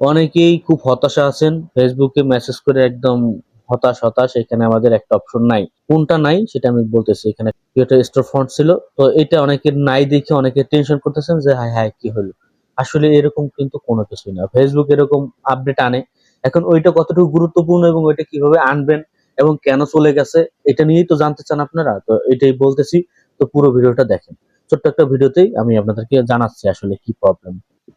অনেকেই খুব হতাশা আছেন, ফেসবুকে মেসেজ করে একদম হতাশ। এখানে আমাদের একটা অপশন নাই, কোনটা নাই সেটা আমি বলতেছি। এখানে একটা স্টোর ফন্ট ছিল, তো এটা অনেকের নাই দেখে অনেকে টেনশন করতেছেন যে হায় হায় কি হলো। আসলে এরকম কিন্তু কোনো কিছুই না, ফেসবুক এরকম আপডেট আনে। এখন ওইটা কতটুকু গুরুত্বপূর্ণ এবং ওইটা কিভাবে আনবেন এবং কেন চলে গেছে, এটা নিয়েই তো জানতে চান আপনারা, তো এটাই বলতেছি। তো পুরো ভিডিওটা দেখেন। ছোট্ট একটা ভিডিওতেই আমি আপনাদেরকে জানাচ্ছি আসলে কি প্রবলেম।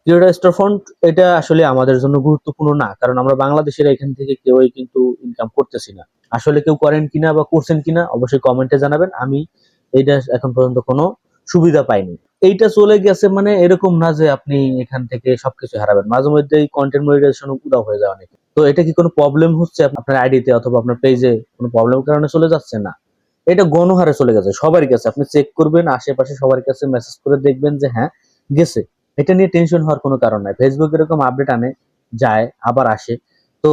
জিরো স্টোর ফন্ট এটা আসলে আমাদের জন্য গুরুত্বপূর্ণ না, কারণ আমরা বাংলাদেশের এখান থেকে কেউই কিন্তু ইনকাম করতেছি না। আসলে কেউ করেন কিনা বা করছেন কিনা অবশ্যই কমেন্টে জানাবেন। আমি এইটা এখন পর্যন্ত কোনো সুবিধা পাইনি। এইটা চলে গেছে মানে এরকম না যে আপনি এখান থেকে সবকিছু হারাবেন, মাঝে মধ্যে এই কন্টেন্ট মনিটাইজেশন উধাও হয়ে যায় অনেকে। তো এটা কি কোনো প্রবলেম হচ্ছে আপনার আইডিতে অথবা আপনার পেজে, কোনো প্রবলেমের কারণে চলে যাচ্ছে? না, এটা গণহারে চলে গেছে সবার কাছে। আপনি চেক করবেন আশেপাশে সবার কাছে, মেসেজ করে দেখবেন যে হ্যাঁ গেছে। এটা নিয়ে টেনশন হওয়ার কোনো কারণ নাই। ফেসবুক এরকম আপডেট আনে, যায় আবার আসে। তো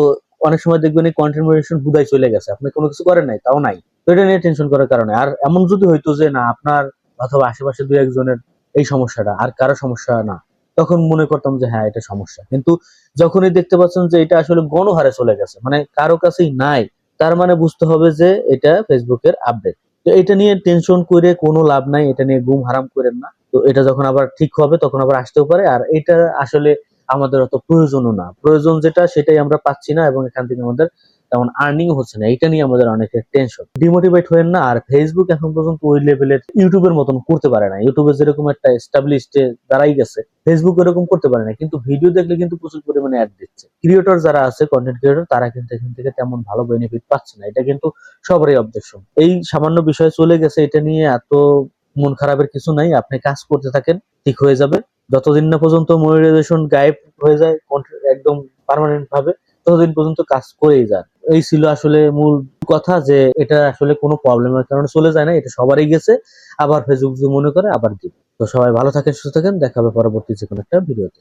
অনেক সময় দেখবেন এই কন্টেন্ট মনিটাইজেশন হুদাই চলে গেছে, আপনি কোনো কিছু করেন নাই তাও নাই। তো এটা নিয়ে টেনশন করার কারণে, আর এমন যদি হইতো যে না আপনার অথবা আশেপাশে দুই একজনের এই সমস্যাটা আর কারো সমস্যা না, তখন মনে করতাম যে হ্যাঁ এটা সমস্যা। কিন্তু যখনই দেখতে পাচ্ছেন যে এটা আসলে গণহারে চলে গেছে, মানে কারো কাছেই নাই, তার মানে বুঝতে হবে যে এটা ফেসবুকের আপডেট। তো এটা নিয়ে টেনশন করে কোনো লাভ নাই, এটা নিয়ে ঘুম হারাম করেন না। তো এটা যখন আবার ঠিক হবে তখন আবার আসতেও পারে, আর এটা আসলে আমাদের অত প্রয়োজনও না। প্রয়োজন যেটা সেটাই আমরা পাচ্ছি না, এবং এখান থেকে আমাদের তেমন আর্নিং হচ্ছে না। এটা নিয়ে আমাদের অনেকের টেনশন। ডিমোটিভেট হয়েন না। আর ফেসবুক এখন পর্যন্ত ওই লেভেলের ইউটিউবের মতন করতে পারে না। ইউটিউবে যেরকম একটা এস্টাবলিশড দাঁড়াই গেছে, ফেসবুক এরকম করতে পারে না। কিন্তু ভিডিও দেখলে কিন্তু প্রচুর পরিমাণে অ্যাড দিচ্ছে। ক্রিয়েটর যারা আছে, কন্টেন্ট ক্রিয়েটর, তারা কিন্তু এখান থেকে তেমন ভালো বেনিফিট পাচ্ছে না। এটা কিন্তু সবারই অবজেকশন। এই সামান্য বিষয় চলে গেছে, এটা নিয়ে এত মন খারাপের কিছু নাই। আপনি কাজ করতে থাকেন, ঠিক হয়ে যাবে। যতদিন না পর্যন্ত মনিটাইজেশন গায়েব হয়ে যায় একদম পার্মানেন্ট ভাবে, ততদিন পর্যন্ত কাজ করেই যান। এই ছিল আসলে মূল কথা, যে এটা আসলে কোনো প্রবলেমের কারণে চলে যায় না, এটা সবারই গেছে। আবার ফেসবুক যদি মনে করে আবার দিবে। তো সবাই ভালো থাকেন, সুস্থ থাকেন, দেখা হবে পরবর্তী যে কোনো একটা ভিডিওতে।